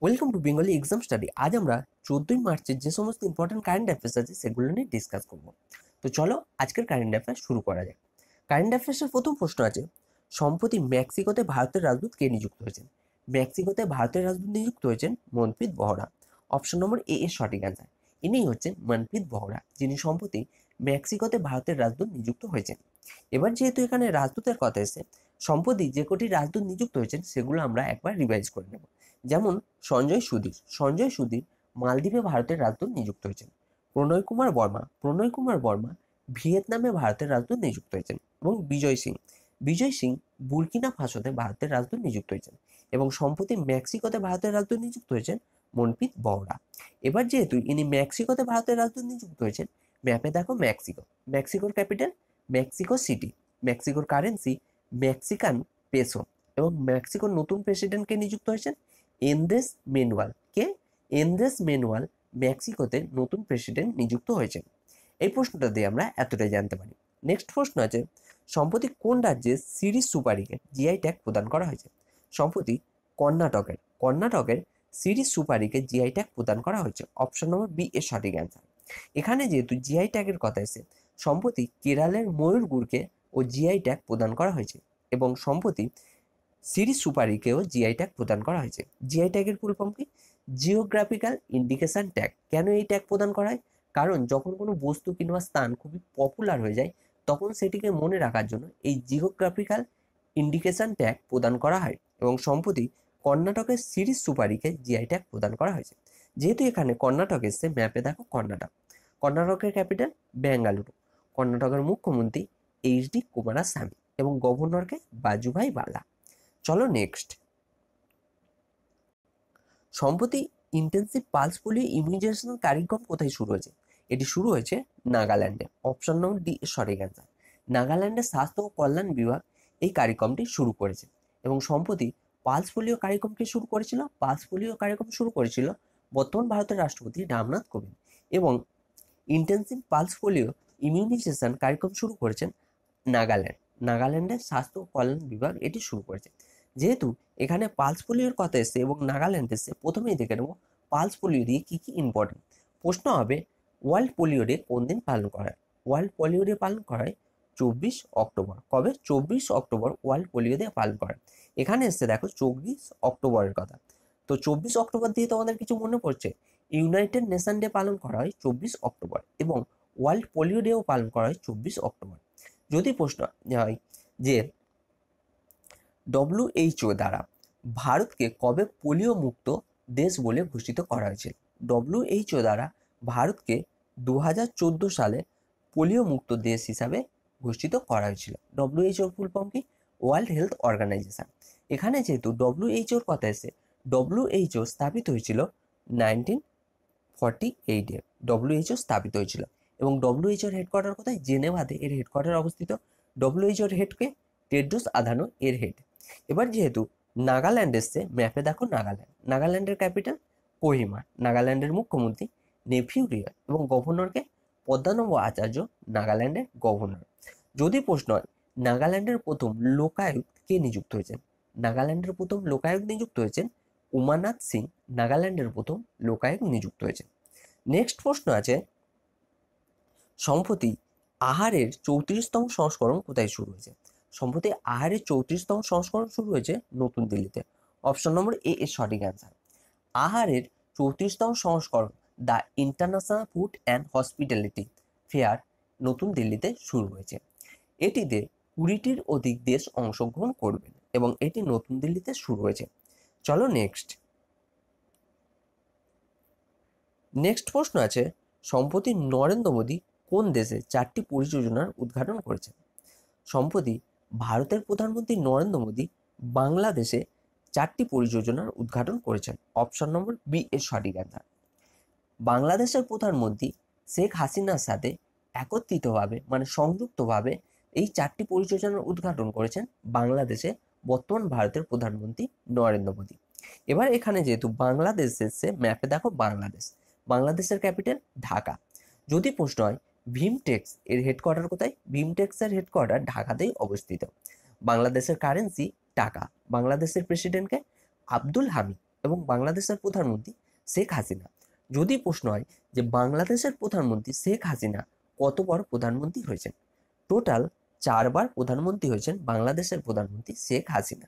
Welcome to Bengali exam study. আজ আমরা 14ই মার্চের যে সমস্ত ইম্পর্টেন্ট কারেন্ট অ্যাফেয়ার্স আছে সেগুলো নিয়ে ডিসকাস করব। তো চলো আজকের কারেন্ট অ্যাফেয়ার্স শুরু করা যাক। কারেন্ট অ্যাফেয়ার্সের প্রথম প্রশ্ন আছে, সম্প্রতি মেক্সিকোতে ভারতের রাজদূত কে নিযুক্ত হয়েছেন? মেক্সিকোতে ভারতের রাজদূত নিযুক্ত হয়েছেন মনপ্রীত বহরা। অপশন নম্বর এ এর সঠিক অ্যান্সার। ইনি হচ্ছেন মনপ্রীত বহরা, যিনি সম্প্রতি মেক্সিকোতে ভারতের রাজদূত নিযুক্ত হয়েছেন। এবার যেহেতু এখানে রাজদূতের কথা এসে, সম্প্রতি যে কটি রাজদূত নিযুক্ত হয়েছেন সেগুলো আমরা একবার রিভাইজ করে নেব। যেমন সঞ্জয় সুধীর মালদ্বীপে ভারতের রাজদূত নিযুক্ত হয়েছেন। প্রণয় কুমার বর্মা ভিয়েতনামে ভারতের রাজদূত নিযুক্ত হয়েছেন। এবং বিজয় সিং বুর্কিনা ফাসোতে ভারতের রাজদূত নিযুক্ত হয়েছেন। এবং সম্প্রতি মেক্সিকোতে ভারতের রাজদূত নিযুক্ত হয়েছেন মনপ্রীত বহরা। এবার যেহেতু ইনি মেক্সিকোতে ভারতের রাজদূত নিযুক্ত হয়েছেন, ম্যাপে দেখো মেক্সিকোর ক্যাপিটাল মেক্সিকো সিটি, মেক্সিকোর কারেন্সি মেক্সিকান পেসো, এবং মেক্সিকোর নতুন প্রেসিডেন্টকে নিযুক্ত হয়েছেন এন্দ্রেস মেনুয়াল মেক্সিকোতে নতুন প্রেসিডেন্ট নিযুক্ত হয়েছেন। এই প্রশ্নটা দিয়ে আমরা এতটাই জানতে পারি। নেক্সট প্রশ্ন আছে, সম্প্রতি কোন রাজ্যে সিরিজ সুপারিকে জিআই ট্যাগ প্রদান করা হয়েছে? সম্প্রতি কর্ণাটকের সিরিজ সুপারিকে জিআই ট্যাগ প্রদান করা হয়েছে। অপশন নম্বর বি এর সঠিক অ্যান্সার। এখানে যেহেতু জিআই ট্যাগের কথা এসে, সম্প্রতি কেরালের ময়ূরগুড়কে ও জিআই ট্যাগ প্রদান করা হয়েছে। এবং সম্প্রতি সিরিজ সুপারিকেও জিআই ট্যাগ প্রদান করা হয়েছে। জিআই ট্যাগের ফুল ফর্ম কি? Geographical indication tag. কেন এই ট্যাগ প্রদান করা হয়? কারণ যখন কোনো বস্তু কিংবা স্থান খুবই পপুলার হয়ে যায়, তখন সেটিকে মনে রাখার জন্য এই জিওগ্রাফিক্যাল ইন্ডিকেশন ট্যাগ প্রদান করা হয়। এবং সম্প্রতি কর্ণাটকের সিরিজ সুপারিকে জিআই ট্যাগ প্রদান করা হয়েছে। যেহেতু এখানে কর্ণাটক এসছে, ম্যাপে দেখো কর্ণাটকের ক্যাপিটাল বেঙ্গালুরু, কর্ণাটকের মুখ্যমন্ত্রী এইচ.ডি. কুমারস্বামী এবং গভর্নরকে বাজুভাই বালা। চলো নেক্সট। সম্প্রতি ইন্টেন্সিভ পালস পোলিও ইমিউনাইজেশন কার্যক্রম কোথায় শুরু হয়েছে? এটি শুরু হয়েছে নাগাল্যান্ডে। অপশন নম্বর ডি সঠিক অ্যান্সার। নাগাল্যান্ডের স্বাস্থ্য ও কল্যাণ বিভাগ এই কার্যক্রমটি শুরু করেছে। এবং সম্প্রতি পালস পোলিও কার্যক্রমটি শুরু করেছিল বর্তমান ভারতের রাষ্ট্রপতি রামনাথ কোবিন্দ। এবং ইন্টেন্সিভ পালস পোলিও ইমিউনাইজেশন কার্যক্রম শুরু করেছেন নাগাল্যান্ডের স্বাস্থ্য ও কল্যাণ বিভাগ এটি শুরু করেছে। যেহেতু এখানে পালস পোলিওর কথা এসছে এবং নাগাল্যান্ড এসছে, প্রথমেই দেখে নেব পালস পোলিও দিয়ে কি কি ইম্পর্টেন্ট। প্রশ্ন হবে, ওয়ার্ল্ড পোলিও ডে কোন দিন পালন করা হয়? ওয়ার্ল্ড পোলিও ডে পালন করা হয় 24 অক্টোবর। কবে? 24 অক্টোবর ওয়ার্ল্ড পোলিও ডে পালন করা হয়। এখানে এসছে দেখো 24 অক্টোবরের কথা। তো 24 অক্টোবর দিয়ে তোমাদের কিছু মনে পড়ছে? ইউনাইটেড নেশন ডে পালন করা হয় 24 অক্টোবর এবং ওয়ার্ল্ড পোলিও ডেও পালন করা হয় 24 অক্টোবর। যদি প্রশ্ন হয় যে WHO দ্বারা ভারতকে কবে পোলিও মুক্ত দেশ বলে ঘোষিত করা হয়েছিল? WHO দ্বারা ভারতকে 2014 সালে পোলিও মুক্ত দেশ হিসাবে ঘোষিত করা হয়েছিল। WHO ফুল ফর্ম কি? World health organisation. এখানে যেহেতু WHO কথা এসে, WHO স্থাপিত হয়েছিল 1948-এ WHO স্থাপিত হয়েছিল। এবং WHO হেডকোয়ার্টার কোথায়? জেনেভাতে এর হেডকোয়ার্টার অবস্থিত। WHO হেডকে টেড্রোস আধানো এর হেড। এবার যেহেতু নাগাল্যান্ড এসছে, ম্যাপে দেখো নাগাল্যান্ডের ক্যাপিটাল কোহিমা, নাগাল্যান্ডের মুখ্যমন্ত্রী নেফিউ রিও এবং গভর্নরকে পদ্মানন্দ আচার্য নাগাল্যান্ডের গভর্নর। যদি প্রশ্ন হয় নাগাল্যান্ডের প্রথম লোকায়ুক্ত কে নিযুক্ত হয়েছেন? নাগাল্যান্ডের প্রথম লোকায়ুক্ত নিযুক্ত হয়েছেন উমানাথ সিং, নাগাল্যান্ডের প্রথম লোকায়ুক্ত নিযুক্ত হয়েছেন। নেক্সট প্রশ্ন আছে, সম্প্রতি আহারের 34তম সংস্করণ কোথায় শুরু হয়েছে? সম্প্রতি আহারের 34তম সংস্করণ শুরু হয়েছে নতুন দিল্লিতে। অপশন নম্বর এ এর সঠিক অ্যান্সার। আহারের 34তম সংস্করণ the international food and hospitality fair নতুন দিল্লিতে শুরু হয়েছে। এটিতে 20টির অধিক দেশ অংশগ্রহণ করবেন এবং এটি নতুন দিল্লিতে শুরু হয়েছে। চলো নেক্সট প্রশ্ন আছে, সম্প্রতি নরেন্দ্র মোদী কোন দেশে 4টি পরিযোজনার উদ্ঘাটন করেছেন? সম্প্রতি ভারতের প্রধানমন্ত্রী নরেন্দ্র মোদী বাংলাদেশে 4টি পরিযোজনার উদ্ঘাটন করেছেন। অপশন নম্বর বি এর সঠিক অ্যান্সার। বাংলাদেশের প্রধানমন্ত্রী শেখ হাসিনার সাথে একত্রিতভাবে সংযুক্তভাবে এই 4টি পরিযোজনার উদ্ঘাটন করেছেন বাংলাদেশে বর্তমান ভারতের প্রধানমন্ত্রী নরেন্দ্র মোদী। এবার এখানে যেহেতু বাংলাদেশ এসছে, ম্যাপে দেখো বাংলাদেশের ক্যাপিটাল ঢাকা। যদি প্রশ্ন হয় ভিমটেক্স এর হেডকোয়ার্টার কোথায়? ভিমটেক্সের হেডকোয়ার্টার ঢাকাতেই অবস্থিত। বাংলাদেশের কারেন্সি টাকা। বাংলাদেশের প্রেসিডেন্টকে আব্দুল হামিদ এবং বাংলাদেশের প্রধানমন্ত্রী শেখ হাসিনা। যদি প্রশ্ন হয় যে বাংলাদেশের প্রধানমন্ত্রী শেখ হাসিনা কতবার প্রধানমন্ত্রী হয়েছেন, টোটাল 4বার প্রধানমন্ত্রী হয়েছেন বাংলাদেশের প্রধানমন্ত্রী শেখ হাসিনা।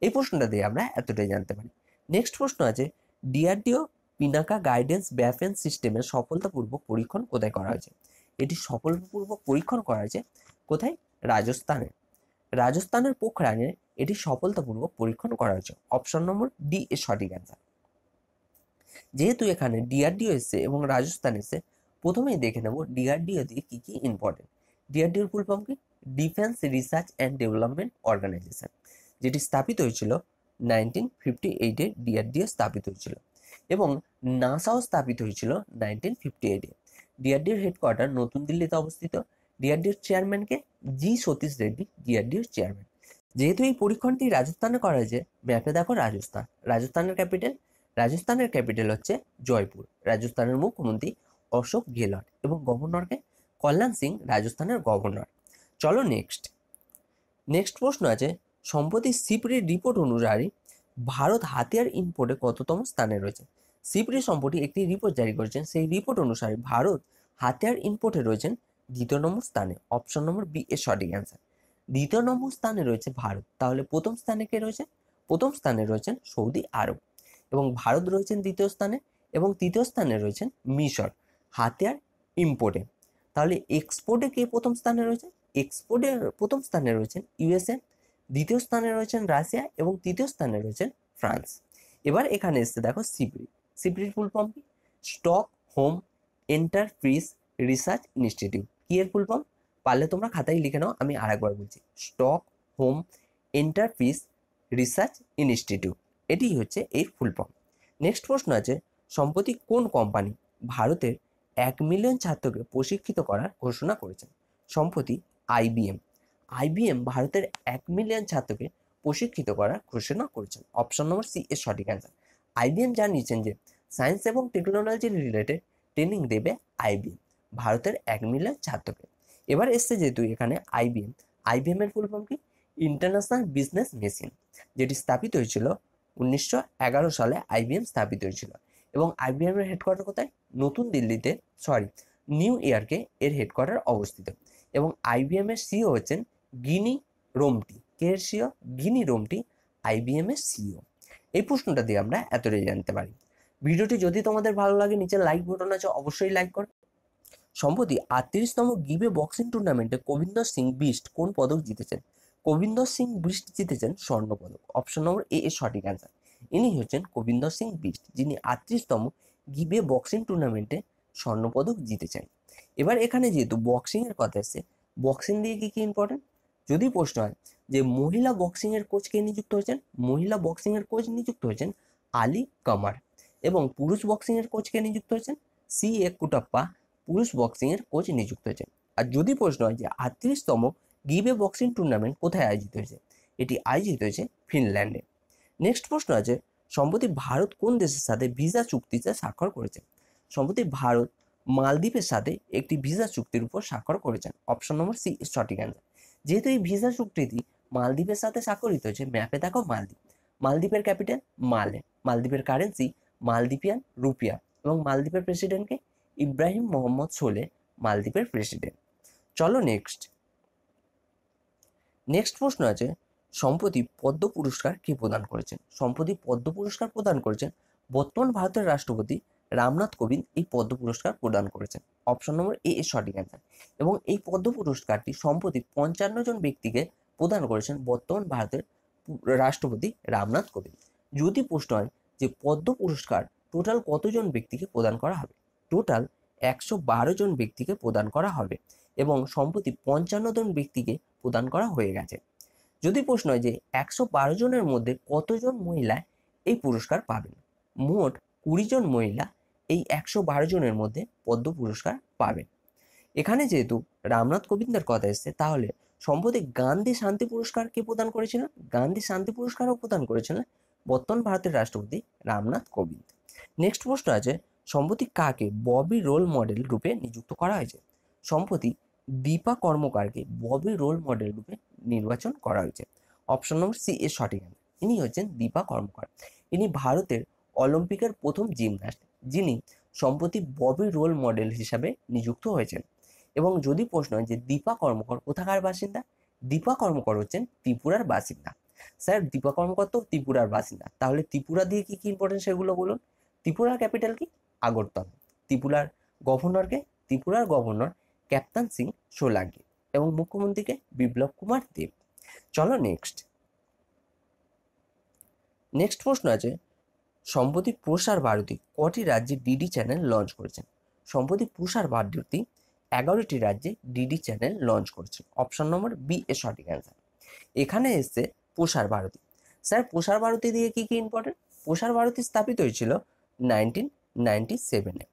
এই প্রশ্নটা দিয়ে আমরা এতটাই জানতে পারি। নেক্সট প্রশ্ন আছে, ডিআরডিও পিনাকা গাইডেন্স ব্যাফেন্স সিস্টেমের সফলতাপূর্বক পরীক্ষণ কোথায় করা হয়েছে? এটি সফলপূর্বক পরীক্ষণ করা হয়েছে কোথায়? রাজস্থানে। রাজস্থানের পোখরানে এটি সফলতাপূর্বক পরীক্ষণ করা হয়েছে। অপশন নম্বর ডি এর সঠিক অ্যান্সার। যেহেতু এখানে ডিআরডিও এসছে এবং রাজস্থান এসছে, প্রথমেই দেখে নেব ডিআরডিও দিয়ে কি কি ইম্পর্টেন্ট। ডিআরডিওর ফুল ফর্ম কি? Defence research and development organisation, যেটি স্থাপিত হয়েছিল 1958-এ ডিআরডিও স্থাপিত হয়েছিল এবং নাসাও স্থাপিত হয়েছিল 1958-এ। ডিআরডিওর হেডকোয়ার্টার নতুন দিল্লিতে অবস্থিত। ডিআরডিওর চেয়ারম্যানকে জি সতীশ রেড্ডি, ডিআরডিওর চেয়ারম্যান। যেহেতু এই পরীক্ষণটি রাজস্থানে করা হয়েছে, ম্যাপে দেখো রাজস্থান। রাজস্থানের ক্যাপিটাল হচ্ছে জয়পুর। রাজস্থানের মুখ্যমন্ত্রী অশোক গেহলট এবং গভর্নরকে কল্যাণ সিং, রাজস্থানের গভর্নর। চলো নেক্সট প্রশ্ন আছে, সম্প্রতি সিপ্রির রিপোর্ট অনুযায়ী ভারত হাতিয়ার ইম্পোর্টে কততম স্থানে রয়েছে? সিপ্রি সম্প্রতি একটি রিপোর্ট জারি করেছেন, সেই রিপোর্ট অনুসারে ভারত হাতিয়ার ইম্পোর্টে রয়েছেন 2য় নম্বর স্থানে। অপশন নম্বর বি এর সঠিক অ্যান্সার। 2য় নম্বর স্থানে রয়েছে ভারত। তাহলে প্রথম স্থানে কে রয়েছে? প্রথম স্থানে রয়েছেন সৌদি আরব এবং ভারত রয়েছেন 2য় স্থানে এবং 3য় স্থানে রয়েছেন মিশর হাতিয়ার ইম্পোর্টে। তাহলে এক্সপোর্টে কে প্রথম স্থানে রয়েছে? এক্সপোর্টে প্রথম স্থানে রয়েছেন ইউএসএ, 2য় স্থানে রয়েছেন রাশিয়া এবং 3য় স্থানে রয়েছেন ফ্রান্স। এবার এখানে এসছে দেখো সিপ্রির ফুল ফর্ম কি? Stock home enterprise research institute. কি এর ফুল ফর্ম? পারলে তোমরা খাতায় লিখে নাও, আমি আরেকবার বলছি। Stock home enterprise research institute, এটি হচ্ছে এর ফুল ফর্ম। নেক্সট প্রশ্ন আছে, সম্প্রতি কোন কোম্পানি ভারতের 1 মিলিয়ন ছাত্রকে প্রশিক্ষিত করার ঘোষণা করেছেন? সম্প্রতি আইবিএম ভারতের 1 মিলিয়ন ছাত্রকে প্রশিক্ষিত করার ঘোষণা করেছেন। অপশন নম্বর সি এর সঠিক অ্যান্সার। আইবিএম জানিয়েছেন যে সায়েন্স এবং টেকনোলজি রিলেটেড ট্রেনিং দেবে আইবিএম ভারতের 1 মিলিয়ন ছাত্রকে। এবার এসছে যেহেতু এখানে আইবিএম এর ফুল ফর্ম কি? ইন্টারন্যাশনাল বিজনেস মেশিন, যেটি স্থাপিত হয়েছিল 1911 সালে। আইবিএম স্থাপিত হয়েছিল এবং আইবিএম এর হেডকোয়ার্টার কোথায়? নতুন দিল্লিতে, নিউ ইয়র্কে এর হেডকোয়ার্টার অবস্থিত। এবং আইবিএম এর সিইও হচ্ছেন গিনি রোমটি। কে এর সিইও? গিনি রোমটি আইবিএম এর সিইও। এই প্রশ্নটা দিয়ে আমরা এতটাই জানতে পারি। ভিডিওটি যদি তোমাদের ভালো লাগে, নিচে লাইক বাটন আছে, অবশ্যই লাইক করো। সম্প্রতি 38তম গিবে বক্সিং টুর্নামেন্টে কবিন্দর সিং বিস্ট কোন পদক জিতেছেন? কবিন্দর সিং বিস্ট জিতেছেন স্বর্ণ পদক। অপশন নম্বর এ এর সঠিক অ্যান্সার। ইনি হচ্ছেন কবিন্দর সিং বিস্ট, যিনি 38তম গিবে বক্সিং টুর্নামেন্টে স্বর্ণপদক জিতেছেন। এবার এখানে যেহেতু বক্সিং এর কথা এসছে, বক্সিং দিয়ে কি কি ইম্পর্টেন্ট? যদি প্রশ্ন হয় যে মহিলা বক্সিং এর কোচ কে নিযুক্ত হয়েছেন, মহিলা বক্সিং এর কোচ নিযুক্ত হয়েছেন আলী কামার। এবং পুরুষ বক্সিং এর কোচ কে নিযুক্ত হয়েছেন? সি এ কুটাপ্পা পুরুষ বক্সিং এর কোচ নিযুক্ত হয়েছেন। আর যদি প্রশ্ন হয় যে 38তম গিবে বক্সিং টুর্নামেন্ট কোথায় আয়োজিত হয়েছে, এটি আয়োজিত হয়েছে ফিনল্যান্ডে। নেক্সট প্রশ্ন আছে, সম্প্রতি ভারত কোন দেশের সাথে ভিসা চুক্তিতে স্বাক্ষর করেছে? সম্প্রতি ভারত মালদ্বীপের সাথে একটি ভিসা চুক্তির উপর স্বাক্ষর করেছেন। অপশন নম্বর সি সঠিক অ্যান্সার। যেহেতু এই ভিসা চুক্তিটি মালদ্বীপের সাথে স্বাক্ষরিত হয়েছে, ম্যাপে দেখো মালদ্বীপের ক্যাপিটাল মালে, মালদ্বীপের কারেন্সি মালদ্বীপিয়ান রুপিয়া এবং মালদ্বীপের প্রেসিডেন্টকে ইব্রাহিম মোহাম্মদ সোলে, মালদ্বীপের প্রেসিডেন্ট। চলো নেক্সট প্রশ্ন আছে, সম্প্রতি পদ্ম পুরস্কার কে প্রদান করেছেন? সম্প্রতি পদ্ম পুরস্কার প্রদান করেছেন বর্তমান ভারতের রাষ্ট্রপতি রামনাথ কোবিন্দ। এই পদ্ম পুরস্কার প্রদান করেছেন। অপশন নম্বর এ এর সঠিক অ্যান্সার। এবং এই পদ্ম পুরস্কারটি সম্প্রতি 55 জন ব্যক্তিকে প্রদান করেছেন বর্তমান ভারতের রাষ্ট্রপতি রামনাথ কোবিন্দ। যদি প্রশ্ন হয় যে পদ্ম পুরস্কার টোটাল কতজন ব্যক্তিকে প্রদান করা হবে, টোটাল 112 জন ব্যক্তিকে প্রদান করা হবে এবং সম্প্রতি 55 জন ব্যক্তিকে প্রদান করা হয়ে গেছে। যদি প্রশ্ন হয় যে 112 জনের মধ্যে কতজন মহিলা এই পুরস্কার পাবেন, মোট 20 জন মহিলা এই 112 জনের মধ্যে পদ্ম পুরস্কার পাবেন। এখানে যেহেতু রামনাথ কোবিন্দের কথা এসছে, তাহলে সম্প্রতি গান্ধী শান্তি পুরস্কার কে প্রদান করেছিলেন? গান্ধী শান্তি পুরস্কারও প্রদান করেছিলেন বর্তমান ভারতের রাষ্ট্রপতি রামনাথ কোবিন্দ। নেক্সট প্রশ্ন আছে, সম্প্রতি কাকে ববি রোল মডেল রূপে নিযুক্ত করা হয়েছে? সম্প্রতি দীপা কর্মকারকে ববি রোল মডেল রূপে নির্বাচন করা হয়েছে। অপশন নম্বর সি এর সঠিক অ্যান্সার। ইনি হচ্ছেন দীপা কর্মকার। ইনি ভারতের অলিম্পিকের প্রথম জিমন্যাস্ট, যিনি সম্প্রতি ববি রোল মডেল হিসাবে নিযুক্ত হয়েছেন। এবং যদি প্রশ্ন হয় যে দীপা কর্মকর কোথাকার বাসিন্দা, দীপা কর্মকর হচ্ছেন ত্রিপুরার বাসিন্দা। স্যার দীপা কর্মকর তো ত্রিপুরার বাসিন্দা, তাহলে ত্রিপুরা দিয়ে কি কি ইম্পর্টেন্ট সেগুলো বলুন। ত্রিপুরার ক্যাপিটাল কি? আগরতলা। ত্রিপুরার গভর্নরকে? ত্রিপুরার গভর্নর ক্যাপ্টেন সিং সোলাঙ্কি এবং মুখ্যমন্ত্রীকে বিপ্লব কুমার দেব। চলো নেক্সট প্রশ্ন আছে, সম্প্রতি প্রসার ভারতী কটি রাজ্যে ডিডি চ্যানেল লঞ্চ করেছেন? সম্প্রতি প্রসার ভারতী 11টি রাজ্যে ডিডি চ্যানেল লঞ্চ করেছে। অপশন নম্বর বি এর সঠিক অ্যান্সার। এখানে এসছে প্রসার ভারতী। স্যার প্রসার ভারতী দিয়ে কি কি ইম্পর্টেন্ট? প্রসার ভারতী স্থাপিত হয়েছিল 1997-এ।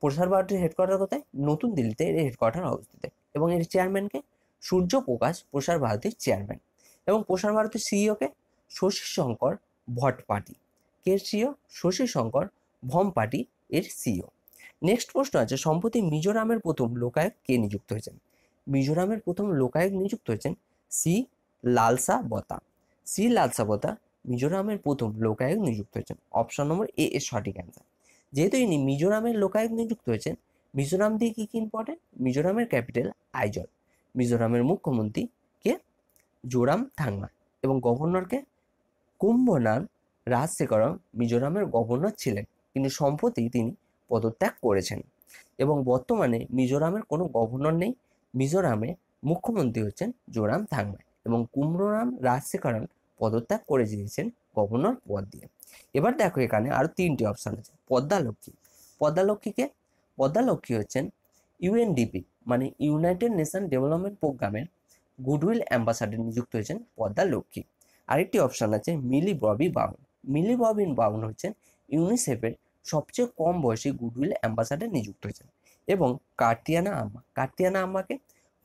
প্রসার ভারতীর হেডকোয়ার্টার কোথায়? নতুন দিল্লিতে এর হেডকোয়ার্টার অবস্থিত এবং এর চেয়ারম্যানকে? সূর্য প্রকাশ প্রসার ভারতীর চেয়ারম্যান। এবং প্রসার ভারতীর সিইওকে? শশী শঙ্কর ভট্টপাটি। কে সিইও? শশী শঙ্কর ভমপাটি এর সিইও। নেক্সট প্রশ্ন আছে, সম্প্রতি মিজোরামের প্রথম লোকায়ত কে নিযুক্ত হয়েছেন? মিজোরামের প্রথম লোকায়ত নিযুক্ত হয়েছেন সি লালসা বতা। সি লালসা বতা মিজোরামের প্রথম লোকায়ত নিযুক্ত হয়েছেন। অপশন নম্বর এ এর সঠিক অ্যান্সার। যেহেতু ইনি মিজোরামের লোকায়ত নিযুক্ত হয়েছেন, মিজোরাম দিয়ে কি কি ইম্পর্টেন্ট? মিজোরামের ক্যাপিটাল আইজল। মিজোরামের মুখ্যমন্ত্রী কে? জোরাম থাঙ্গা এবং গভর্নরকে? কুম্ভনাম রাজশেখরম মিজোরামের গভর্নর ছিলেন, কিন্তু সম্প্রতি তিনি পদত্যাগ করেছেন এবং বর্তমানে মিজোরামের কোনো গভর্নর নেই। মিজোরামে মুখ্যমন্ত্রী হচ্ছেন জোরাম থাঙ্গা এবং কুম্ভনাম রাজশেখরম পদত্যাগ করে দিয়েছেন গভর্নর পদ দিয়ে। এবার দেখো এখানে আরো 3টি অপশন আছে। পদ্মালক্ষ্মী। পদ্মালক্ষ্মীকে? পদ্মালক্ষ্মী হচ্ছেন ইউএনডিপি মানে ইউনাইটেড নেশন ডেভেলপমেন্ট প্রোগ্রামের গুডউইল অ্যাম্বাসাডার নিযুক্ত হয়েছেন পদ্মালক্ষ্মী। আরেকটি অপশন আছে মিলি ববি ব্রাউন। মিলি ববি ব্রাউন হচ্ছেন ইউনিসেফের সবচেয়ে কম বয়সী গুডউইল অ্যাম্বাসাডার নিযুক্ত হয়েছেন। এবং কার্তিয়ানা আম্মা। কার্তিয়ানা আম্মাকে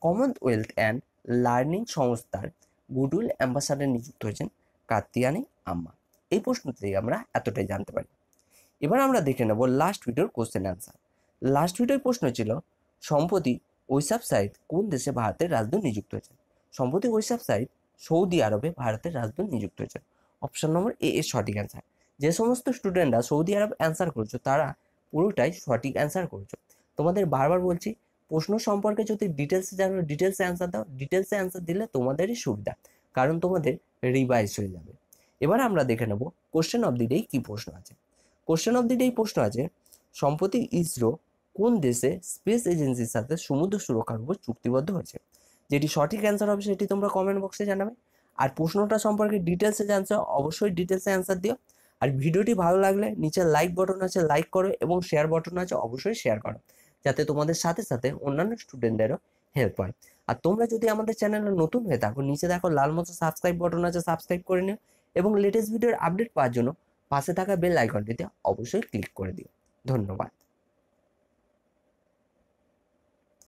কমনওয়েলথ অ্যান্ড লার্নিং সংস্থার গুডউইল অ্যাম্বাসাডার নিযুক্ত হয়েছেন কার্তিয়ানি আম্মা। এই প্রশ্ন থেকে আমরা এতটাই জানতে পারি। এবার আমরা দেখে নেব লাস্ট ভিডিওর কোশ্চেন অ্যান্সার। লাস্ট ভিডিওর প্রশ্ন ছিল, সম্প্রতি ঐসাফ সাইদ কোন দেশে ভারতের রাজদূত নিযুক্ত হয়েছেন? সম্প্রতি ঐসাফ সাইদ সৌদি আরবে ভারতের রাজদূত নিযুক্ত হয়েছেন। অপশন নম্বর এ এর সঠিক অ্যান্সার। যে সমস্ত স্টুডেন্টরা সৌদি আরব অ্যান্সার করেছো তারা পুরোটাই সঠিক অ্যান্সার করেছো। তোমাদের বারবার বলছি, প্রশ্ন সম্পর্কে যদি ডিটেলসে জানো, ডিটেলসে অ্যান্সার দাও। ডিটেলসে অ্যান্সার দিলে তোমাদেরই সুবিধা, কারণ তোমাদের রিভাইজ হয়ে যাবে। এবার আমরা দেখে নেব কোশ্চেন অফ দি ডে কি প্রশ্ন আছে। কোশ্চেন অফ দি ডে প্রশ্ন আছে, সম্প্রতি ইসরো কোন দেশে স্পেস এজেন্সির সাথে সমুদ্র সুরক্ষার উপর চুক্তিবদ্ধ হয়েছে? যেটি সঠিক অ্যান্সার হবে সেটি তোমরা কমেন্ট বক্সে জানাবে। আর প্রশ্নটা সম্পর্কে ডিটেলসে জানছো অবশ্যই ডিটেলসে অ্যান্সার দিও। আর ভিডিওটি ভালো লাগলে নিচে লাইক বাটন আছে, লাইক করো এবং শেয়ার বাটন আছে, অবশ্যই শেয়ার করো, যাতে তোমাদের সাথে সাথে অন্যান্য স্টুডেন্টদেরও হেল্প হয়। আর তোমরা যদি আমাদের চ্যানেলে নতুন হয়ে থাকো, নিচে দেখো লাল মতো সাবস্ক্রাইব বাটন আছে, সাবস্ক্রাইব করে নিও এবং লেটেস্ট ভিডিওর আপডেট পাওয়ার জন্য পাশে থাকা বেল আইকনটিতে অবশ্যই ক্লিক করে দিও। ধন্যবাদ।